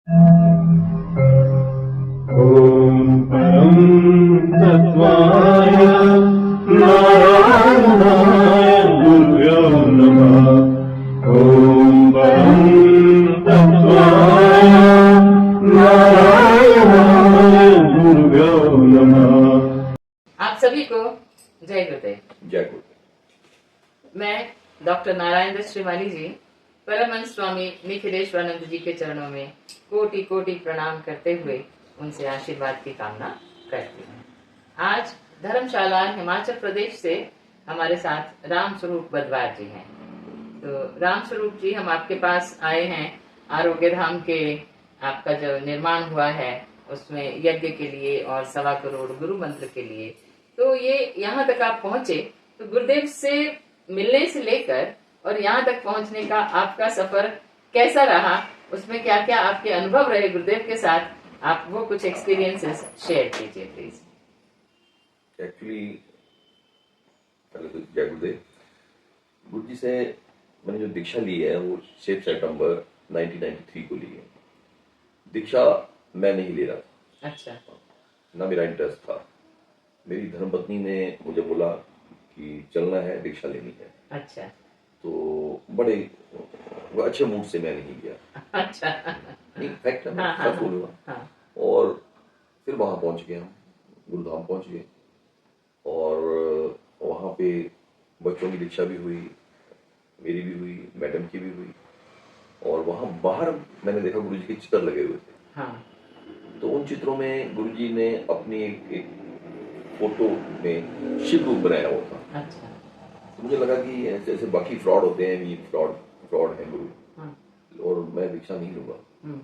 ओम परम तत्वाय नारायणाय गुरुभ्यो नमः। ओम परम तत्वाय नारायणाय गुरुभ्यो नमः। आप सभी को जय गुरुदेव। जय गुरु। मैं डॉक्टर नारायण दत्त श्रीमाली जी परमहंस स्वामी निखिलेश्वरानंद जी के चरणों में कोटि कोटि प्रणाम करते हुए उनसे आशीर्वाद की कामना करती हूँ। आज धर्मशाला हिमाचल प्रदेश से हमारे साथ राम स्वरूप बदवार जी हैं। तो राम स्वरूप जी, हम आपके पास आए हैं आरोग्य धाम के आपका जो निर्माण हुआ है उसमें यज्ञ के लिए और 1.25 करोड़ गुरु मंत्र के लिए। तो ये यहाँ तक आप पहुंचे, तो गुरुदेव से मिलने से लेकर और यहाँ तक पहुंचने का आपका सफर कैसा रहा, उसमें क्या क्या आपके अनुभव रहे गुरुदेव के साथ, आप वो कुछ एक्सपीरियंसेस शेयर कीजिए प्लीज। एक्चुअली पहले तो जय गुरुदेव। गुरु जी से मैंने जो दीक्षा ली है वो 6 सितंबर 1993 को ली है। दीक्षा मैं नहीं ले रहा था। अच्छा। ना मेरा इंटरेस्ट था। मेरी धर्मपत्नी ने मुझे बोला कि चलना है, दीक्षा लेनी है। अच्छा। तो बड़े वो अच्छे मूड से मैं नहीं गया। अच्छा। नहीं, फैक्ट है, मैं हाँ, सच बोलूंगा। हाँ। और फिर वहां पहुंच गए, हम गुरुधाम पहुंच गए और वहां पे बच्चों की दीक्षा भी हुई, मेरी भी हुई, मैडम की भी हुई। और वहां बाहर मैंने देखा गुरु जी के चित्र लगे हुए थे। हाँ। तो उन चित्रों में गुरु जी ने अपनी एक फोटो में शिव रूप बनाया हुआ था। अच्छा। तो मुझे लगा कि जैसे बाकी फ्रॉड होते हैं, ये फ्रॉड है गुरु। हाँ। और मैं दीक्षा नहीं लूंगा, हम्म।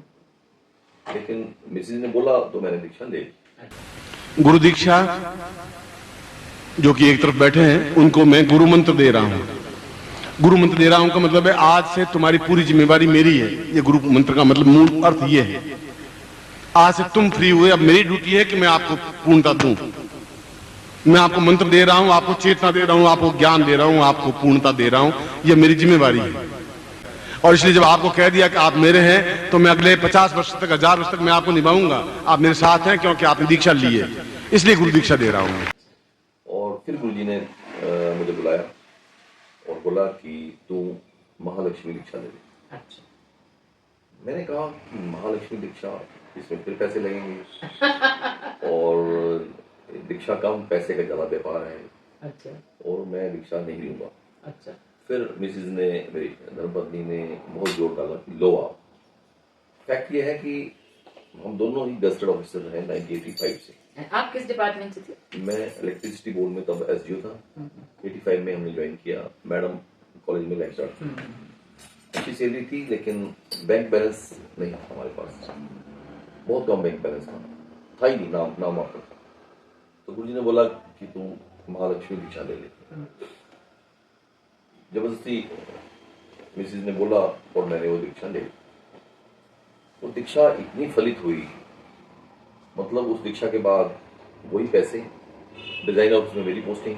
लेकिन मिसेज ने बोला तो मैंने दीक्षा ले ली। गुरु दीक्षा जो कि एक तरफ बैठे हैं, उनको मैं गुरु मंत्र दे रहा हूं। गुरु मंत्र दे रहा हूं का मतलब है आज से तुम्हारी पूरी जिम्मेवारी मेरी है। ये गुरु मंत्र का मतलब मूल अर्थ ये है, आज से तुम फ्री हुए, अब मेरी ड्यूटी है कि मैं आपको पूर्णता दूं। मैं आपको मंत्र दे रहा हूं, आपको चेतना दे रहा हूं, आपको ज्ञान दे रहा हूं, आपको पूर्णता दे रहा हूं। यह मेरी जिम्मेवारी है। और इसलिए जब आपको कह दिया कि आप मेरे हैं, तो मैं अगले 50 वर्ष तक, 1000 वर्ष तक मैं आपको निभाऊंगा। आप मेरे साथ हैं क्योंकि आपने दीक्षा ली है, इसलिए गुरु दीक्षा दे रहा हूं। और फिर गुरु जी ने मुझे बुलाया और बोला कि तू महालक्ष्मी दीक्षा ले ले। अच्छा। मैंने कहा कि महालक्ष्मी दीक्षा, इसमें फिर पैसे लगेंगे और दीक्षा कम, पैसे का ज्यादा व्यापार है। अच्छा। और मैं दीक्षा नहीं लूंगा। अच्छा। फिर मिसेज ने, मेरी धर्मपत्नी ने बहुत जोर डाला कि लो आओ। फैक्ट ये है कि हम दोनों ही गजेटेड ऑफिसर हैं 1985 से। आप किस डिपार्टमेंट से थे? मैं इलेक्ट्रिसिटी बोर्ड में तब एसडीओ था। 85 में हमने ज्वाइन किया। मैडम कॉलेज में लेक्चरर थी। अच्छी सैलरी थी, लेकिन बैंक बैलेंस नहीं था हमारे पास। बहुत कम बैंक बैलेंस था ही नहीं, नाम आपका था। तो गुरु जी ने बोला कि तू महालक्ष्मी दीक्षा ले ले। जबरदस्ती मिसेज ने बोला और मैंने वो दीक्षा ले ली। वो दीक्षा इतनी फलित हुई, मतलब उस दीक्षा के बाद वही पैसे, डिजाइन ऑफिस में मेरी पोस्टिंग,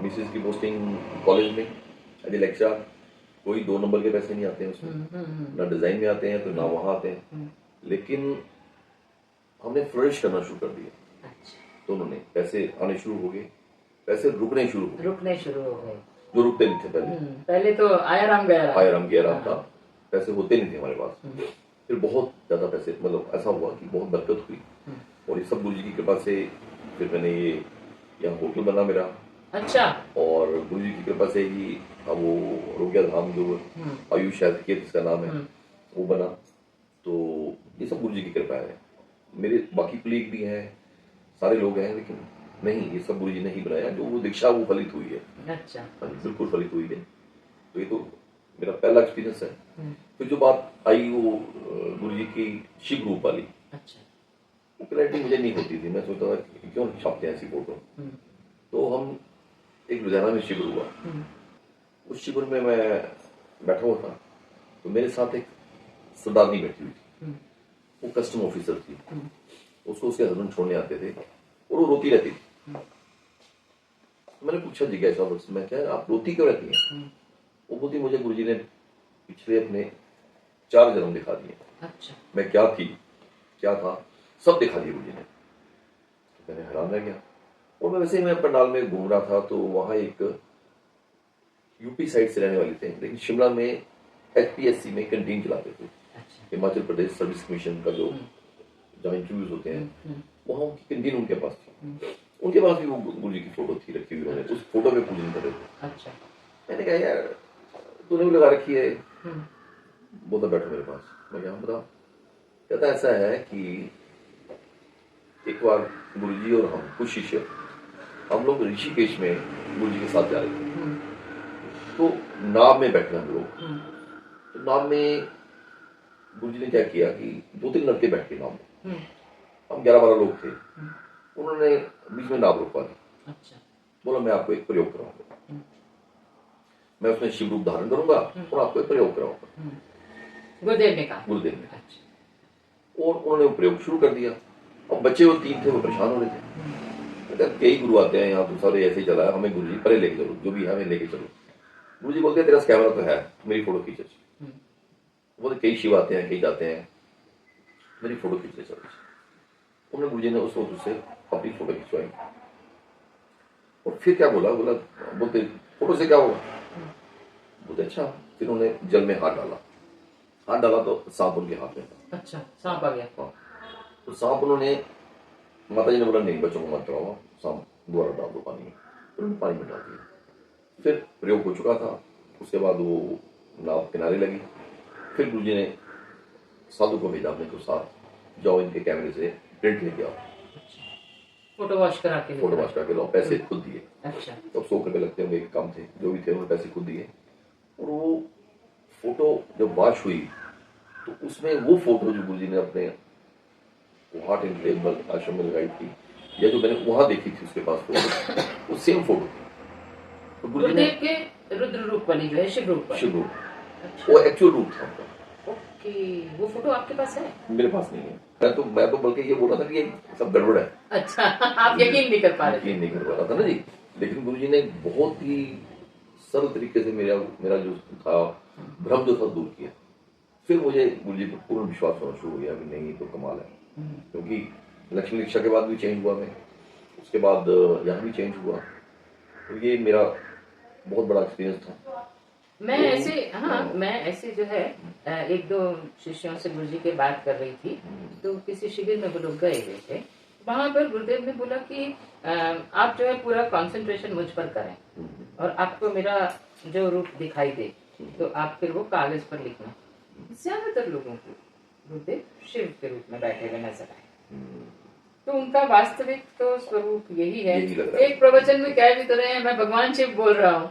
मिसेज की पोस्टिंग कॉलेज में एज ए लेक्चरर। कोई 2 नंबर के पैसे नहीं आते हैं उसमें, ना डिजाइन में आते हैं तो ना वहां आते हैं। लेकिन हमने फ्लरिश करना शुरू कर दिया। तो उन्होंने पैसे आने शुरू हो गए, पैसे रुकने शुरू हो गए, जो रुकते नहीं थे पहले। पहले तो आया राम गया राम था, पैसे होते नहीं थे हमारे पास। फिर बहुत ज्यादा पैसे, मतलब ऐसा हुआ कि बहुत बरकत हुई। और ये सब गुरु जी की कृपा से फिर मैंने ये यहाँ होटल बना मेरा। अच्छा। और गुरु जी की कृपा से ही अब वो आरोग्य धाम जो आयुष हेल्थ केयर जिसका नाम है वो बना। तो ये सब गुरु जी की कृपा है। मेरे बाकी कलीग भी हैं, सारे लोग हैं, लेकिन नहीं, ये सब गुरु जी ने ही बनाया। जो वो दीक्षा वो फलित हुई है। अच्छा। हाँ, बिल्कुल फलित हुई है। तो ये तो मेरा पहला एक्सपीरियंस है। फिर जो बात आई वो गुरु जी की शिव रूप वाली। अच्छा। वो क्लैरिटी मुझे नहीं होती थी। मैं सोचता था कि क्यों छापते हैं ऐसी फोटो। तो हम एक लुधियाना में शिविर हुआ। उस शिविर में मैं बैठा हुआ था, तो मेरे साथ एक सरदारनी बैठी हुई थी। वो कस्टम ऑफिसर थी। उसको उसके हस्बैंड छोड़ने आते थे और वो रोती रहती थी। तो मैंने पूछा जिज्ञासा उससे, मैं क्या आप रोती क्यों रहती हैं? वो बोलती मुझे गुरुजी ने पिछले अपने 4 जन्म दिखा दिए। अच्छा। मैं क्या था, सब दिखा दिया गुरु जी ने। तो मैंने हैरान रह गया। और मैं वैसे ही मैं पंडाल में घूम रहा था, तो वहाँ एक यूपी साइड से रहने वाले थे, लेकिन शिमला में एचपीएससी में कैंटीन चलाते थे। अच्छा। हिमाचल प्रदेश सर्विस कमीशन का जो जहाँ इंटरव्यूज होते हैं, वहाँ उनकी कैंटीन उनके पास थी। उनके पास भी वो गुरु जी की फोटो थी रखी हुई, उन्होंने उस फोटो में पूजन कर रहे थे। अच्छा। मैंने कहा यार तूने भी लगा रखी है, बोलता बैठो मेरे पास। मैं क्या बताओ। कहता ऐसा है कि एक बार गुरुजी और हम कुछ शिष्य, हम लोग ऋषिकेश में गुरुजी के साथ जा रहे थे। तो नाव में बैठे हम लोग। तो नाव में गुरुजी ने क्या किया कि 2-3 लड़के बैठ के नाव में, हम 11-12 लोग थे। उन्होंने बीच में नाव रोकवा दी। अच्छा। बोला मैं आपको एक प्रयोग कराऊंगा, मैं उसमें शिव रूप धारण करूंगा और आपको एक प्रयोग कराऊंगा। गुरुदेव ने कहा। गुरुदेव ने। अच्छा। और उन्होंने वो प्रयोग शुरू कर दिया। और बच्चे वो 3 थे, वो परेशान हो रहे थे। कई गुरु आते हैं यहाँ, तो सारे ऐसे ही चला है, हमें गुरु जी परे लेके चलो, जो भी है हमें लेके चलो। गुरु जी बोलते हैं तेरा कैमरा तो है, मेरी फोटो खींच। बोलते कई शिव आते हैं, कई जाते हैं, मेरी फोटो खींच ले चलो। उन्होंने गुरु जी ने उस वक्त उससे अपनी फोटो खिंचवाई। और फिर क्या बोला, बोलते फोटो से क्या होगा। बोलते अच्छा। फिर उन्होंने जल में हाथ डाला तो सांप उनके हाथ में था। अच्छा, सांप आ गया। हाँ। तो सांप उन्होंने, माता जी ने बोला नहीं बच्चों को मत कराओ, सांप दोबारा डाल दो पानी में। उन्होंने पानी में डाल दिया। फिर प्रयोग हो चुका था। उसके बाद वो नाव किनारे लगी। फिर गुरु जी ने साधु को भेजा अपने को साथ, जाओ इनके कैमरे से प्रिंट लेके आओ, फोटो वॉश करा के लाओ। पैसे खुद दिए। अच्छा। तो 100 रुपये लगते होंगे, कम थे, जो भी थे उन्होंने पैसे खुद दिए। और वो फोटो जब वॉश हुई तो उसमें वो फोटो जो गुरु जी ने अपने हार्ट एंड टेबल आश्रम में लगाई थी, या जो मैंने वहां देखी थी उसके पास फोटो, वो सेम फोटो थी। तो गुरुदेव के रुद्र रूप वाली जो है शिव रूप, अच्छा। वो एक्चुअल रूप था उनका। ओके, वो फोटो आपके पास है? मेरे पास नहीं है। मैं तो बल्कि ये बोल रहा था कि ये सब गड़बड़ है। अच्छा। आप यकीन नहीं कर पा रहा था ना जी। लेकिन गुरु जी ने बहुत ही सरल तरीके से मेरा जो था भ्रम जो था दूर किया। फिर मुझे गुरु जी पर पूर्ण विश्वास होना शुरू हो गया कि नहीं तो कमाल है। क्योंकि लक्ष्मी दीक्षा के बाद भी चेंज हुआ मैं, उसके बाद यहाँ भी चेंज हुआ। तो ये मेरा बहुत बड़ा एक्सपीरियंस था। मैं ऐसे जो है 1-2 शिष्यों से गुरुजी की बात कर रही थी, तो किसी शिविर में वो लोग गए हुए थे। वहां पर गुरुदेव ने बोला कि आप जो है पूरा कंसंट्रेशन मुझ पर करें और आपको मेरा जो रूप दिखाई दे तो आप फिर वो कागज पर लिखना। ज्यादातर लोगों को गुरुदेव शिव के रूप में बैठे हुए नजर आए, तो उनका वास्तविक तो स्वरूप यही है। एक प्रवचन में कह भी तो रहे हैं मैं भगवान शिव बोल रहा हूँ,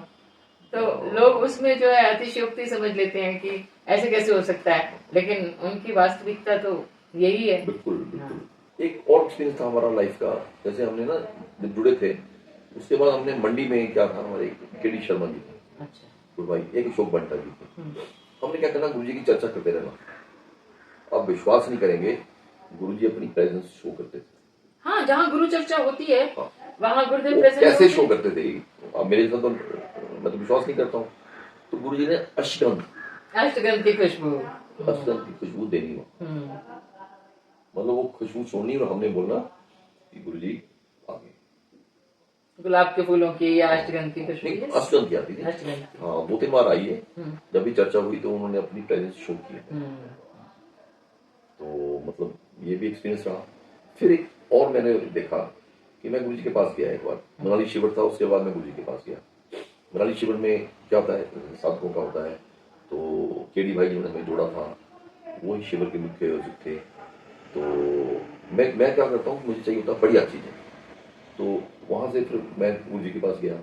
तो लोग उसमें जो है अतिशयोक्ति समझ लेते हैं कि ऐसे कैसे हो सकता है, लेकिन उनकी वास्तविकता तो यही है। बिल्कुल बिल्कुल। एक और एक्सपीरियंस था हमारा लाइफ का। जैसे हमने ना जब जुड़े थे उसके बाद हमने मंडी में क्या था, हमारे केडी शर्मा जी थे, अच्छा, गुरु भाई, एक अशोक बंटा जी थे। हमने क्या करना, गुरु जी की चर्चा करते रहना। आप विश्वास नहीं करेंगे, गुरु जी अपनी प्रेजेंस शो करते थे। हाँ, जहाँ गुरु चर्चा होती है वहाँ गुरुदेव कैसे शो करते थे। अब मेरे साथ तो मैं तो विश्वास नहीं करता हूँ। तो गुरु जी ने अष्टगंध की खुशबू देनी हो, मतलब वो खुशबू छोड़नी और हमने बोलना कि गुरु जी आगे। गुलाब के फूलों की या अष्टगंध की खुशबू, अष्टगंध की आती थी। हाँ, 2-3 बार आई है। जब भी चर्चा हुई तो उन्होंने अपनी प्रेजेंस शो की। तो मतलब ये भी एक्सपीरियंस रहा। फिर एक और मैंने देखा कि मैं गुरु जी के पास गया एक बार, मनाली शिविर था, उसके बाद मैं गुरु जी के पास गया। मनाली शिविर में क्या होता है, साधकों का होता है। तो केडी भाई जी ने हमें जोड़ा था, वही शिविर के मुख्य आयोजक थे। तो मैं क्या करता हूँ, मुझे चाहिए होता बढ़िया चीजें। तो वहां से फिर मैं गुरु जी के पास गया।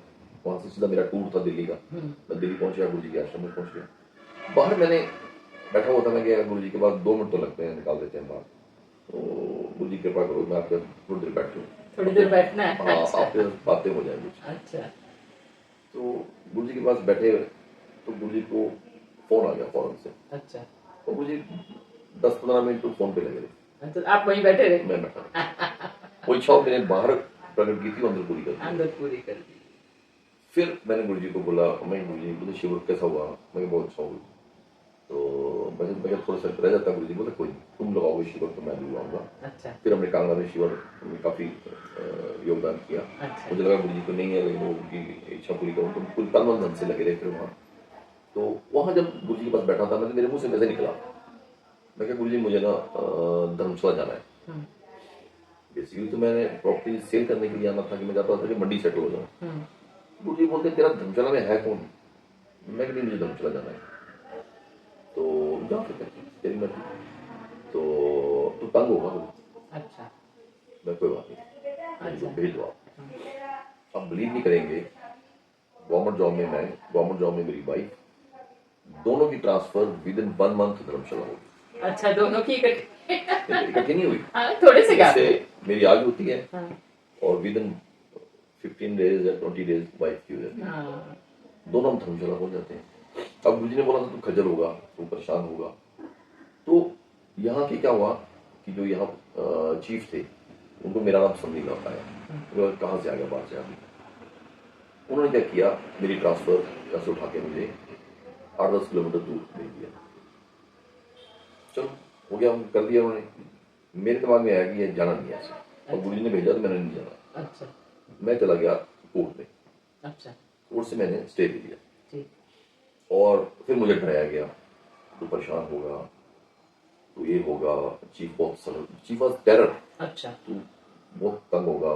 वहां से सीधा मेरा टूर था दिल्ली का। मैं दिल्ली पहुंच गया, गुरु जी के आश्रम में पहुंच गया। बाहर मैंने बैठा हुआ था, मैं गया गुरु जी के पास, 2 मिनट तो लगते हैं, निकाल देते हैं बाहर। तो गुरु जी कृपा करो, मैं आपके थोड़ी देर बैठ लूँ, थोड़ी देर बैठना है। हाँ, आपके बातें हो जाएंगी। अच्छा। तो गुरु जी के पास बैठे तो गुरु जी को फोन आ गया फौरन से। अच्छा। तो गुरु जी 10-15 मिनट तो फोन पे लगे रहे। तो आप वहीं बैठे रहे? मैं बैठा। वो इच्छा मैंने बाहर प्रकट की थी, अंदर पूरी कर दी। फिर मैंने गुरु जी को बोला, मैं गुरु जी मुझे शिविर कैसा हुआ, मैं बहुत अच्छा हुआ। तो मैं थोड़ा सा रह जाता, गुरु जी बोले कोई नहीं, तुम लगाओगे शिविर तो मैं दिलवाऊंगा। अच्छा फिर हमने कांगड़ा में शिविर में काफी योगदान किया। अच्छा मुझे लगा गुरु जी को नहीं है, लेकिन वो उनकी इच्छा पूरी करूँ, तो कुल तन मन धन से लगे रहे फिर वहाँ। तो वहाँ जब गुरु जी के पास बैठा था, मैंने मेरे मुंह से वैसे निकला, मैं क्या गुरु जी मुझे ना धर्मशाला जाना है। बेसिकली तो मैंने प्रॉपर्टी सेल करने के लिए आना था कि मैं चाहता था कि मंडी सेटल हो जाऊँ। गुरु जी बोलते तेरा धर्मशाला में है कौन? मैं कहती मुझे धर्मशाला जाना है। तो जा फिर तेरी मर्जी, तो तंग होगा। अच्छा मैं कोई बात नहीं, अच्छा भेज दो आप बिलीव नहीं करेंगे, गवर्नमेंट जॉब में मैं, गवर्नमेंट जॉब में मेरी वाइफ, दोनों की ट्रांसफर विद इन 1 मंथ धर्मशाला होगी। अच्छा दोनों की इकट्ठी नहीं हुई, थोड़े से गैप जैसे मेरी आज होती है हाँ। और विद इन 15 डेज या 20 डेज वाइफ की हो जाती है। हाँ। दोनों हम धर्मशाला पहुंच जाते हैं। अब गुरु जी ने बोला था तू खजल होगा, तू परेशान होगा। तो यहाँ की क्या हुआ कि जो यहाँ चीफ थे उनको मेरा नाम पसंद नहीं आ पाया, कहाँ से आ गया बाहर से आदमी। उन्होंने क्या किया, मेरी ट्रांसफर ऐसे उठा के मुझे 8-10 किलोमीटर दूर भेज दिया। चलो हो गया, कर दिया उन्होंने। मेरे दिमाग में आया कि ये जाना नहीं है ऐसे, और गुरु जी ने भेजा तो मैंने नहीं जाना। अच्छा मैं चला गया कोर्ट में। अच्छा कोर्ट से मैंने स्टे ले लिया ठीक और फिर मुझे डराया गया तो परेशान होगा, तो ये होगा, चीफ ऑफ टेरर, अच्छा तो बहुत तंग होगा।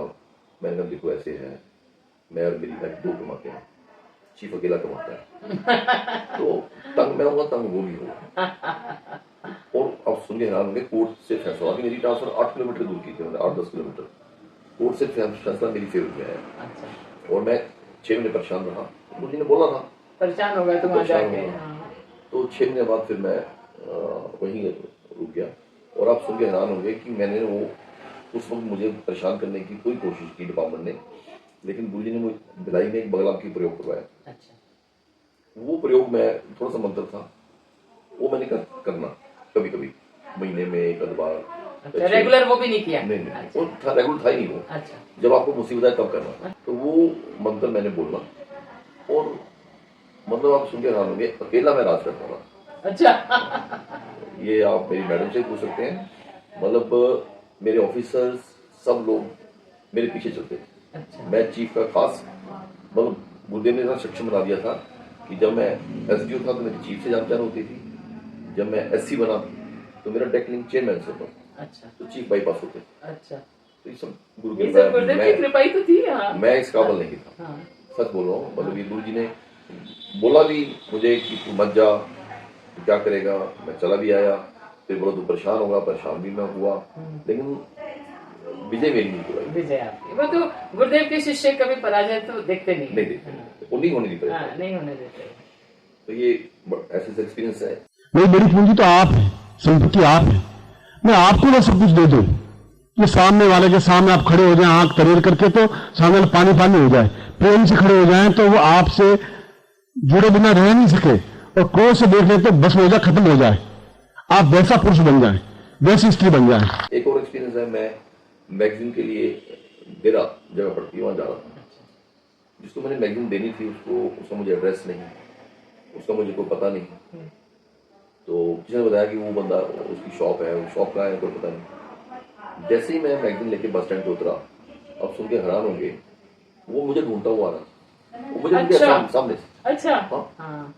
मैंने कहा देखो ऐसे है, मैं और मेरी वाइफ 2 कमाते हैं, चीफ अकेला कमाता है, तो तंग मैं होगा, तंग वो भी होगा। और अब सुन के हैरान होंगे, कोर्ट से फैसला कि मेरी ट्रांसफर 8 किलोमीटर दूर की थी, मतलब 8-10 किलोमीटर। कोर्ट से फैसला मेरी फेवर में आया अच्छा और मैं 6 महीने परेशान रहा। मुझे ने बोला था परेशाान होगा तुम परेशान जाके होगा। हाँ। तो 6 महीने बाद फिर मैं वहीं रुक गया। और आप सुन के हैरान होंगे कि मैंने वो उस वक्त मुझे परेशान करने की कोई कोशिश की डिपार्टमेंट ने, लेकिन गुरु जी ने मुझे भिलाई में एक बगला की प्रयोग करवाया। अच्छा वो प्रयोग में थोड़ा सा मंत्र था, वो मैंने करना कभी कभी महीने में 1 बार। अच्छा रेगुलर वो भी नहीं किया? नहीं वो था, रेगुलर था ही नहीं वो। अच्छा जब आपको मुसीबत आए तब करना। तो वो मंत्र मैंने बोलना, और मतलब आप सुन के हैरान होंगे, अकेला मैं राज करता था। अच्छा ये आप मेरी मैडम से पूछ सकते हैं, मतलब मेरे ऑफिसर्स सब लोग मेरे पीछे चलते थे। अच्छा मैं चीफ का खास, मतलब गुरुदेव ने इतना सक्षम बना दिया था कि जब मैं एसडीओ था तो मेरी चीफ से जान पहचान होती थी, जब मैं एससी बना तो मेरा टेक्निक चेयरमैन से होता, अच्छा तो चीफ बाईपास होते। अच्छा तो ये सब गुरु ये की सब गुरुदेव की कृपा ही तो थी। हाँ मैं इस काबिल नहीं था, हाँ सच बोल रहा हूँ। मतलब ये गुरु जी ने बोला भी मुझे कि तू मत जा, तो क्या करेगा। मैं चला भी आया, फिर बोला तू परेशान होगा, परेशान भी मैं हुआ, लेकिन विजय मेरी नहीं हुआ। विजय आपकी, वो तो गुरुदेव के शिष्य कभी पराजय तो देखते नहीं नहीं देखते, वो नहीं होने देते। हाँ, नहीं होने देते। तो ये ऐसे एक्सपीरियंस है। नहीं, बड़ी पूंजी तो आप है, संपत्ति आप है। मैं आपको ना सब कुछ दे दूं, ये सामने वाले के सामने आप खड़े हो जाएं आंख तरेर करके, तो सामने वाला पानी पानी हो जाए। प्रेम से खड़े हो जाएं तो वो आपसे जुड़े बिना रह नहीं सके, और क्रोध से देख ले तो बस हो जाए, खत्म हो जाए। आप वैसा पुरुष बन जाए, वैसी स्त्री बन जाए। एक और एक्सपीरियंस है, मैं मैगजीन के लिए डेरा जगह पड़ती है वहां जा रहा था। जिसको मैंने मैगजीन देनी थी उसका मुझे एड्रेस नहीं, उसका मुझे कोई पता नहीं। तो किसी ने बताया कि वो बंदा, उसकी शॉप है, वो शॉप कहाँ है कोई पता नहीं। जैसे ही मैं मैगजीन लेके बस स्टैंड पे उतरा, अब सुन के हैरान होंगे, वो मुझे ढूंढता हुआ आ रहा, वो मुझे मिल गया सामने से। अच्छा हाँ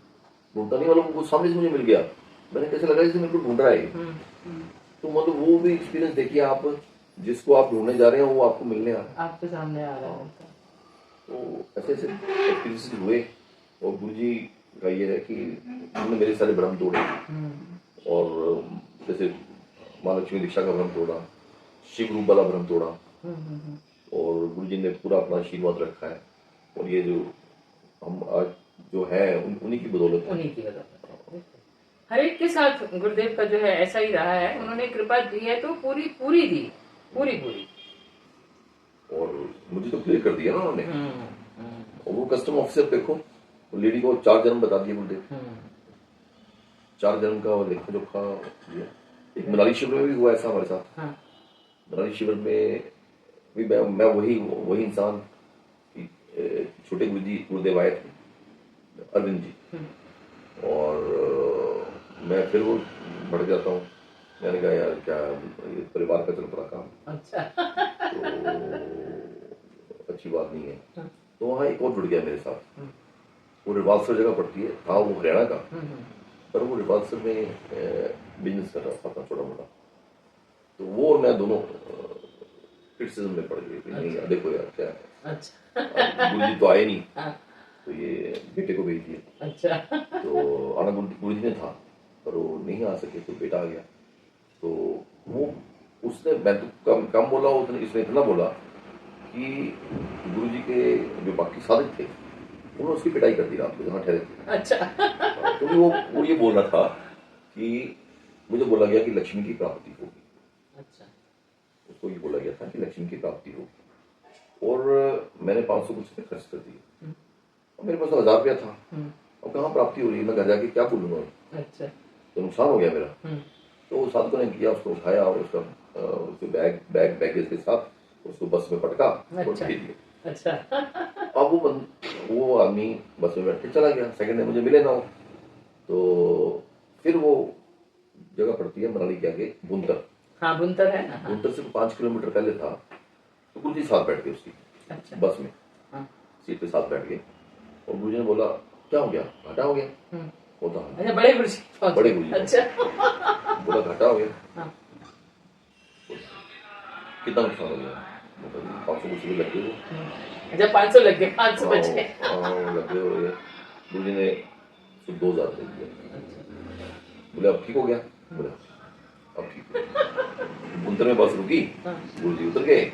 ढूंढता नहीं, मतलब वो सामने से मुझे मिल गया। मैंने कैसे लगा जैसे मेरे को ढूंढ रहा है। तो मतलब वो भी एक्सपीरियंस देखिए आप, जिसको आप ढूंढने जा रहे हैं वो आपको मिलने आ रहा है, आपके सामने आ रहा है। तो ऐसे ऐसे एक्सपीरियंस हुए। और गुरु जी का ये है कि उन्होंने मेरे सारे भ्रम तोड़े, और जैसे माँ लक्ष्मी दीक्षा का भ्रम तोड़ा, शिव रूप वाला भ्रम तोड़ा, और गुरु जी ने पूरा अपना आशीर्वाद रखा है। और ये जो हम आज जो है उन्हीं की बदौलत है। उन्हीं की बदौलत। हर एक के साथ गुरुदेव का जो है ऐसा ही रहा है, उन्होंने कृपा दी है तो पूरी पूरी दी, पूरी पूरी। और मुझे तो क्लियर कर दिया ना उन्होंने। और वो कस्टम ऑफिसर देखो, लेडी को 4 जन्म बता दिए गुरुदेव, 4 जन्म का लेखा जोखा। एक मनाली शिविर में भी हुआ ऐसा हमारे साथ। मनाली शिविर में भी मैं वही इंसान, छोटे गुरुदेव आए थे, अरविंद जी, और मैं फिर वो बढ़ जाता हूँ। मैंने कहा यार क्या ये परिवार का चल पड़ा काम, अच्छा। तो अच्छी बात नहीं है। तो वहाँ एक और जुड़ गया मेरे साथ, वो रिवाल्सर जगह पड़ती है, था वो हरियाणा का, पर वो रिवाल्सर में बिजनेस कर रहा था अपना छोटा मोटा। तो वो और मैं दोनों क्रिटिसिज्म में पड़ गए कि नहीं यार देखो यार क्या है, अच्छा। गुरु जी तो आए नहीं, हाँ, तो ये बेटे को भेज दिया। अच्छा। तो आना गुरु जी ने था, पर वो नहीं आ सके, तो बेटा आ गया। तो वो उसने, मैं तो कम बोला, उसने इसने इतना बोला कि गुरु जी के जो बाकी साधक थे उन्होंने उसकी पिटाई कर दी रात को जहाँ ठहरे थे। अच्छा। क्योंकि वो ये बोल रहा था कि मुझे बोला गया कि लक्ष्मी की प्राप्ति होगी। अच्छा। उसको ये बोला गया था कि लक्ष्मी की प्राप्ति होगी, और मैंने 500 कुछ रुपये खर्च कर दिए, और मेरे पास 1000 रुपया था। अब कहाँ प्राप्ति हो रही है, मैं घर जाके क्या बोलूंगा, अच्छा। तो नुकसान हो गया मेरा। तो साधकों ने किया, उसको उठाया और उसके बैगेज के साथ उसको बस में पटका और भेज दिया। अच्छा। अब वो आदमी बस में बैठ के चला गया, सेकंड डे मुझे मिले ना हो। तो फिर वो जगह पड़ती है मनाली के आगे बुनतर। हाँ, बुनतर है ना। हाँ। बुनतर से 5 किलोमीटर पहले था। तो गुरु जी साथ बैठ गए उसकी अच्छा। बस में, हाँ। सीट पे साथ बैठ गए, और गुरु जी ने बोला क्या हो गया, घाटा हो गया। होता है अच्छा, बड़े गुरु जी पहुंचे। बड़े गुरु जी। अच्छा। बोला घाटा हो गया। हाँ। कितना नुकसान हो गया, 500 कुछ रुपये लग गए। अच्छा, 500 लग गए, 500 बचे। लग गए, और गुरु जी ने सिर्फ 2000 दे दिया। बोले अब ठीक हो गया, बोले अब ठीक है। बुनतर में बस रुकी, गुरु जी उतर गए,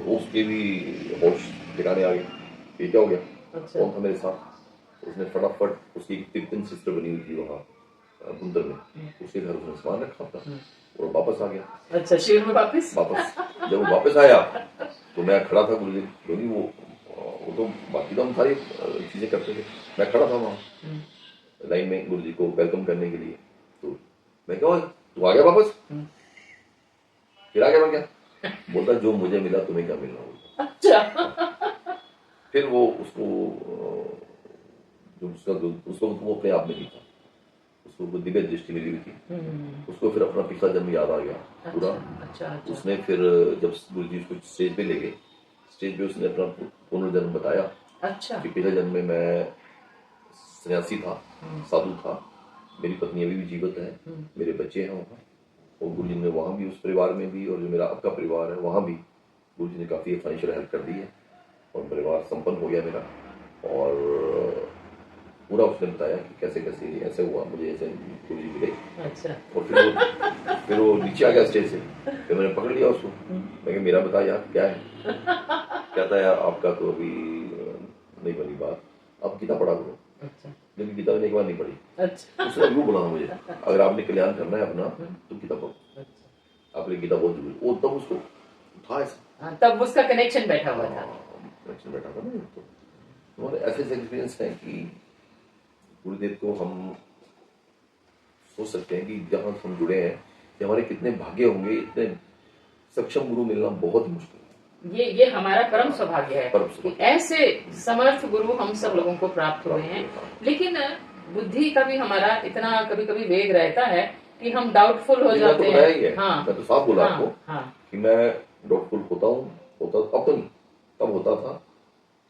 उसके भी होश ठिकाने आ गए, ये क्या हो गया। अच्छा। कौन था मेरे साथ, उसने फटाफट, उसकी एक तिब्बतन सिस्टर बनी हुई थी वहाँ बुंदर में, उसके घर उसने सामान रखा था, और वापस आ गया। अच्छा, शिविर में वापस। जब वो वापस आया तो मैं खड़ा था गुरु जी, क्योंकि वो तो बाकी तो हम सारी चीजें करते थे, मैं खड़ा था वहाँ लाइन में गुरु जी को वेलकम करने के लिए। तो मैं क्या, तू आ गया वापस, फिर आ गया मैं क्या, बोलता जो मुझे मिला तुम्हें क्या मिलना होगा। अच्छा। फिर वो उसको उसको वो अपने आप में ही था, उसको दिव्य दृष्टि मिली हुई थी, उसको फिर अपना पिछला जन्म याद आ गया पूरा। अच्छा। उसने फिर जब गुरु जी उसको स्टेज पे ले गए, स्टेज पे उसने अपना पुनर्जन्म बताया। अच्छा। कि पिछले जन्म में मैं सन्यासी था, साधु था, मेरी पत्नी अभी भी जीवित है, मेरे बच्चे हैं वहाँ, और गुरु जी ने वहाँ भी, उस परिवार में भी, और जो मेरा अब का परिवार है वहाँ भी गुरु जी ने काफ़ी फाइनेंशियल हेल्प कर दी है, और परिवार संपन्न हो गया मेरा। और पूरा उसने बताया कि कैसे कैसे ऐसे हुआ, मुझे ऐसे गुरु जी मिले। अच्छा। और फिर वो नीचे आ गया स्टेज से, फिर मैंने पकड़ लिया उसको, मैं कहा मेरा बता यार क्या है। कहता है आपका तो अभी नहीं बनी बात, अब गीता पढ़ा करो। अच्छा। लेकिन गीता मैंने एक बार नहीं पढ़ी। अच्छा। उसने यूँ बोला मुझे, अगर आपने कल्याण करना है अपना तो गीता पढ़ो, अच्छा। आपने गीता बहुत जरूरी। वो तब उसको था ऐसा, तब उसका कनेक्शन बैठा हुआ था। कनेक्शन बैठा था ना। तो ऐसे एक्सपीरियंस है कि गुरुदेव को हम सोच सकते हैं कि जहाँ हम जुड़े हैं कि हमारे कितने भाग्य होंगे, इतने सक्षम गुरु मिलना बहुत मुश्किल है। ये हमारा परम सौभाग्य है परम कि ऐसे समर्थ गुरु हम सब लोगों को प्राप्त हुए हैं। लेकिन बुद्धि का भी हमारा इतना कभी कभी वेग रहता है कि हम डाउटफुल हो जाते हैं। हाँ, मैं तो साफ बोला आपको हाँ, कि मैं डाउटफुल होता हूँ, अब तो नहीं, तब होता था।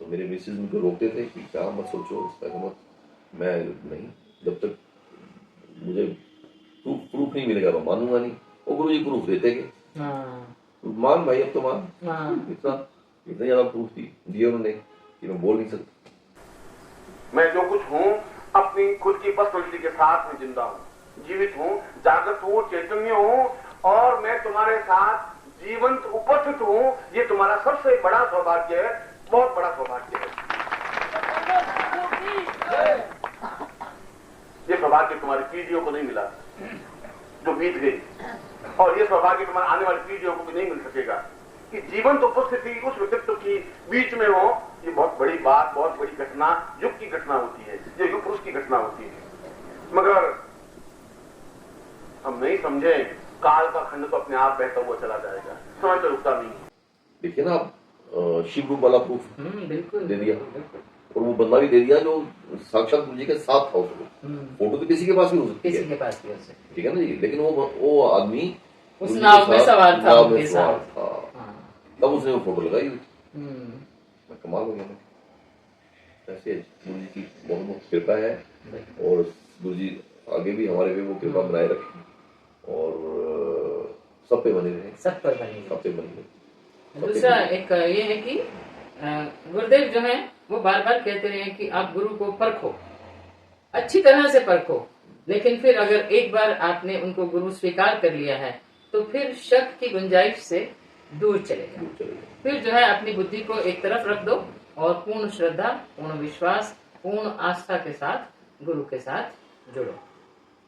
तो मेरे मिसेज मुझे रोकते थे कि क्या मत सोचो, इस तरह मत। मैं नहीं, जब तक मुझे प्रूफ नहीं मिलेगा मैं मानूंगा नहीं। और गुरु जी प्रूफ देते गए, मान भाई अब तो मान। इतना ज्यादा प्रूफ दिए उन्होंने कि मैं बोल नहीं सकता। मैं जो कुछ हूँ अपनी खुद की पर्सनैलिटी के साथ में जिंदा हूँ, जीवित हूँ, जागृत हूँ, चैतन्य हूँ, और मैं तुम्हारे साथ जीवंत उपस्थित हूँ। ये तुम्हारा सबसे बड़ा सौभाग्य है, बहुत बड़ा सौभाग्य है। ये सौभाग्य तुम्हारी पीढ़ियों को नहीं मिला जो बीत गई, और ये सौभाग्य तुम्हारे आने वाली पीढ़ियों को भी नहीं मिल सकेगा कि जीवंत उपस्थिति उस व्यक्तित्व की बीच में हो। ये बहुत बड़ी बात, बहुत बड़ी घटना, युग की घटना होती है, ये युग पुरुष की घटना होती है। मगर हम नहीं समझे, काल का खंड तो अपने आप बहता हुआ चला जाएगा, समय तो रुकता नहीं। देखिए ना आप, शिव रूप वाला प्रूफ बिल्कुल दे दिया। और वो बंदा भी दे दिया जो साक्षात गुरु जी के साथ था उसको। फोटो तो किसी के पास भी हो सकती किसी है, के पास भी हो सकती ठीक है ना जी, लेकिन वो आदमी उस गुरु जी नाव के में साथ- सवार था, नाव में उनके सवार साथ। था, हाँ। तब उसने वो फोटो लगाई हुई थी। हम्म, मैं कमाल हो गया मैं। ऐसे गुरु जी की बहुत बहुत कृपा है, और गुरु जी आगे भी हमारे पे वो कृपा बनाए रखें, और सब पे बने रहे, सब पर बनी सब पे बने रहे। दूसरा एक ये है कि गुरुदेव जो है वो बार बार कहते रहे कि आप गुरु को परखो, अच्छी तरह से परखो, लेकिन फिर अगर एक बार आपने उनको गुरु स्वीकार कर लिया है तो फिर शक की गुंजाइश से दूर चले जाओ। दूर चले गए। फिर जो है अपनी बुद्धि को एक तरफ रख दो और पूर्ण श्रद्धा, पूर्ण विश्वास, पूर्ण आस्था के साथ गुरु के साथ जुड़ो।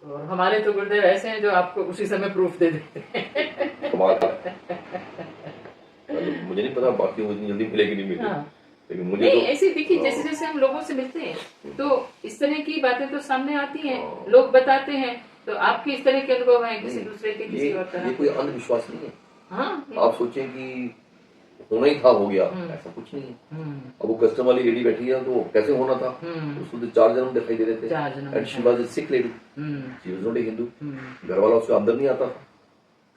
और हमारे तो गुरुदेव ऐसे हैं जो आपको उसी समय प्रूफ दे देते हैं। कमाल का। मुझे नहीं पता बाकी मुझे जल्दी मिलेगी नहीं मिलेगी, हाँ। लेकिन मुझे नहीं तो ऐसी देखिए, जैसे जैसे हम लोगों से मिलते हैं तो इस तरह की बातें तो सामने आती हैं, लोग बताते हैं, तो आपके इस तरह के अनुभव हैं किसी दूसरे के, किसी और तरह ये कोई अंधविश्वास नहीं है। हाँ, आप सोचें कि होना ही था, हो गया, ऐसा कुछ नहीं है। अब वो कस्टम वाली लेडी बैठी है तो कैसे होना था, उसको तो 4 जन्म दिखाई दे रहे थे, 4 जन्म and she was a sick lady, she was not a Hindu. घर वाला उसके अंदर नहीं आता था,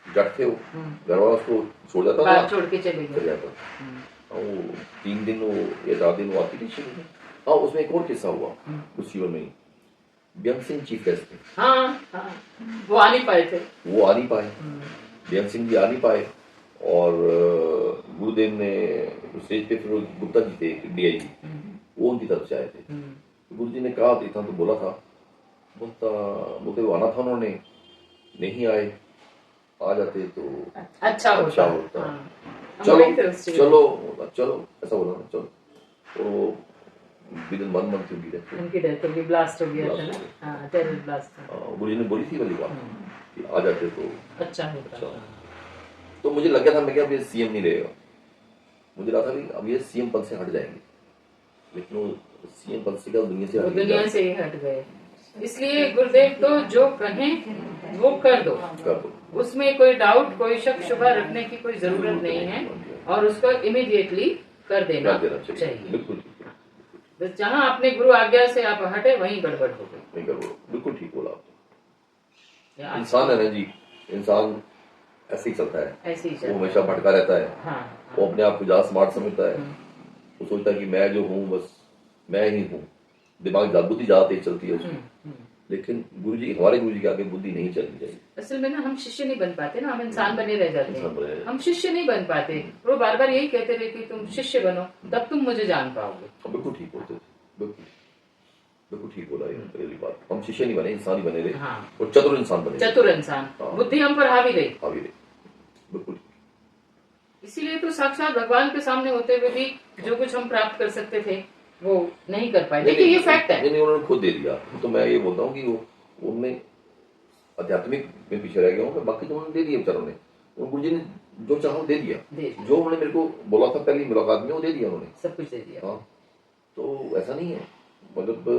जट थे वो, घर वाला उसको छोड़ जाता था, बात छोड़ के चले चले गए। जाता था। वो 3 दिन वो या 4 दिन वो आती थी शिविर में। हाँ, उसमें एक और किस्सा हुआ उस शिविर में ही। बेअंत सिंह चीफ गेस्ट थे, हाँ, वो आ नहीं पाए थे। वो आ नहीं पाए, बेअंत सिंह जी आ नहीं पाए, और गुरुदेव ने स्टेज पे फिर गुप्ता जी थे डीआईजी, वो उनकी तरफ से आए थे। गुरु जी ने कहा इतना तो बोला था, बोलते वो आना था, उन्होंने नहीं आए, आ जाते तो अच्छा अच्छा होता। होता। हाँ। हम चलो वहीं थे उस चीज़ में। चलो ऐसा बोला ना, चलो। और वो विद इन 1 मंथ उनकी डेथ उनकी डेथ हो गई, ब्लास्ट हो गया था Blast ना। हो गया। हाँ, टेरर ब्लास्ट था। गुरु जी ने बोली थी वाली बात कि आ जाते तो अच्छा होता। अच्छा। तो मुझे लग गया था, मैं क्या अब ये सीएम नहीं रहेगा, मुझे लगा था कि अब ये सीएम पद से हट जाएंगे, लेकिन वो सीएम पद से क्या दुनिया से वो हट दुनिया से ही हट गए। इसलिए गुरुदेव तो जो कहें वो कर दो, कर दो। उसमें कोई डाउट, कोई शक शुबा रखने की कोई जरूरत नहीं है, और उसको इमीडिएटली कर देना कर देना चाहिए, चाहिए। बिल्कुल बस जहाँ अपने गुरु आज्ञा से आप हटे वहीं गड़बड़ हो गई। नहीं कर बोलो, बिल्कुल ठीक बोला आपने। या इंसान है ना जी, इंसान ऐसे ही चलता है, ऐसे ही वो चलता है। हमेशा भटका रहता है, हाँ, वो अपने आप को ज्यादा स्मार्ट समझता है, वो सोचता है कि मैं जो हूँ बस मैं ही हूँ, दिमाग बुद्धि ज्यादा तेज चलती है उसकी। लेकिन गुरुजी, हमारे गुरुजी के आगे बुद्धि नहीं चलनी चाहिए। असल में ना हम शिष्य नहीं बन पाते ना, हम इंसान बने रह जाते इंसान बने हैं, रह- हम शिष्य नहीं बन पाते। वो बार बार यही कहते रहे कि तुम शिष्य बनो, तब तुम मुझे जान पाओगे। बिल्कुल ठीक बोलते थे, बिल्कुल ठीक बोला ये पहली बात। हम शिष्य नहीं बने, इंसान ही बने रहे, हाँ। और चतुर इंसान बने, चतुर इंसान, हाँ। बुद्धि हम पर हावी रही। हावी रहे, बिल्कुल। इसीलिए तो साक्षात भगवान के सामने होते हुए भी जो कुछ हम प्राप्त कर सकते थे वो नहीं कर पाए। देखिए ये फैक्ट है। नहीं, उन्होंने खुद दे दिया। तो मैं ये बोलता हूँ कि वो उनमें आध्यात्मिक में पीछे रह गया हूँ, बाकी तो उन्होंने दे दिया बेचारों ने, उन गुरु जी ने जो चाहा वो दे दिया, जो उन्होंने मेरे को बोला था पहली मुलाकात में वो दे दिया उन्होंने, सब कुछ दे दिया। हाँ, तो ऐसा नहीं है, मतलब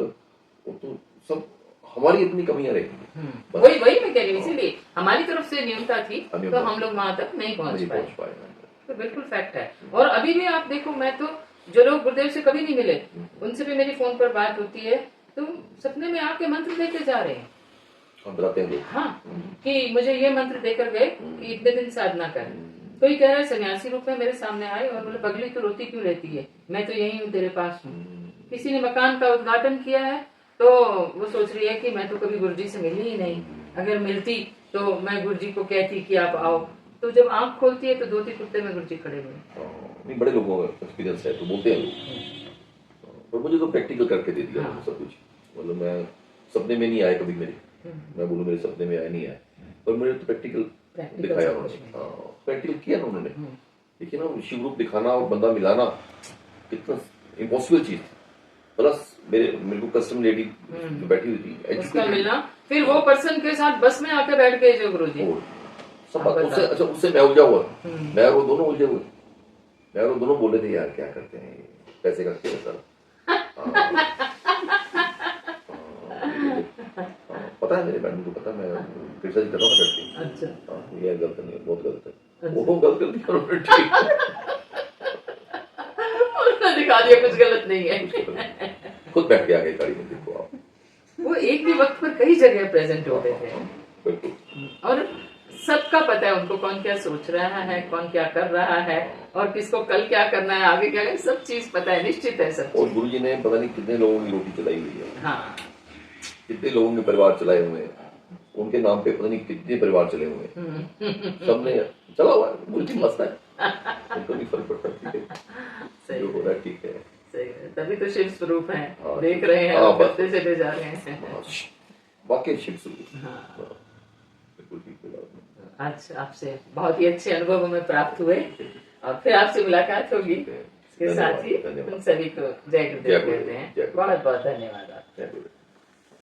वो तो सब हमारी अपनी कमियां रहेंगी, बस। वही मैं कह रही हूँ, इसीलिए हमारी तरफ से न्यूनता थी तो न्यूनता हम लोग वहां तक नहीं पहुंच नहीं पाए। पहुंच पाए। तो बिल्कुल फैक्ट है। और अभी भी आप देखो, मैं तो जो लोग गुरुदेव से कभी नहीं मिले उनसे भी मेरी फोन पर बात होती है, तो सपने में आके मंत्र देके जा रहे हैं। हम बताते हैं लोग, हाँ, कि मुझे ये मंत्र देकर गए कि इतने दिन साधना कर। कोई कह रहा है सन्यासी रूप में मेरे सामने आए और बोले पगली तो रोती क्यों रहती है, मैं तो यही हूँ तेरे पास हूँ। किसी ने मकान का उद्घाटन किया है तो वो सोच रही है कि मैं तो कभी गुरुजी से मिली ही नहीं, अगर मिलती तो मैं गुरुजी को कहती कि आप आओ। तो जब आंख खोलती है तो धोती कुत्ते में गुरुजी खड़े हुए। नहीं, बड़े लोगों का एक्सपीरियंस है तो बोलते हैं लोग, पर मुझे तो प्रैक्टिकल करके दे दिया सब कुछ। मतलब मैं सपने में नहीं आए कभी मेरे, मैं बोलूँ मेरे सपने में आए नहीं आए, पर मुझे तो प्रैक्टिकल दिखाया उन्होंने, प्रैक्टिकल किया ना उन्होंने। देखिए ना, शिव रूप दिखाना और बंदा मिलाना कितना इम्पॉसिबल चीज थी। प्लस मेरे को कस्टम लेडी जो बैठी हुई थी, उसका मिलना, फिर वो पर्सन के साथ बस में आकर बैठ गए जो गुरुजी। सब बात उससे, अच्छा उससे मैं उलझा हुआ, मैं और वो दोनों उलझे हुए, मैं और वो दोनों बोले थे यार क्या करते हैं, पैसे का खेल सर। पता है मेरे मैडम को पता है, मैं क्रिटिसाइज कर रहा हूँ करती। अच्छा, ये गलत नहीं, बहुत गलत है, वो गलत कर दिया उन्होंने, ठीक। दिखा दिया कुछ गलत नहीं है। खुद बैठ के आ गए गाड़ी में, देखो आप। वो एक ही वक्त पर कई जगह प्रेजेंट होते थे बिल्कुल। और सबका पता है उनको कौन क्या सोच रहा है, कौन क्या कर रहा है और किसको कल क्या करना है, आगे क्या करना है, सब चीज पता है, निश्चित है सब और चीज। गुरुजी ने पता नहीं कितने लोगों की रोटी चलाई हुई है, हाँ कितने लोगों के परिवार चलाए हुए हैं, उनके नाम पे पता नहीं कितने परिवार चले हुए हैं, सबने चला हुआ है। गुरुजी मस्त है, उनको नहीं फर्क पड़ता, ठीक है, सही जो हो रहा है ठीक है। सही है, तभी तो शिव स्वरूप है, हाँ, देख रहे हैं हाँ, और बस। करते चले जा रहे हैं। वाकई शिव स्वरूप। हाँ। बिल्कुल ठीक है। आज आपसे बहुत ही अच्छे अनुभव हमें प्राप्त हुए और फिर आपसे मुलाकात होगी। इसके साथ ही धन्यवाद। उन सभी को जय गुरुदेव जय गुरुदेव, कहते हैं। जय गुरुदेव। बहुत बहुत धन्यवाद आप। जय गुरुदेव।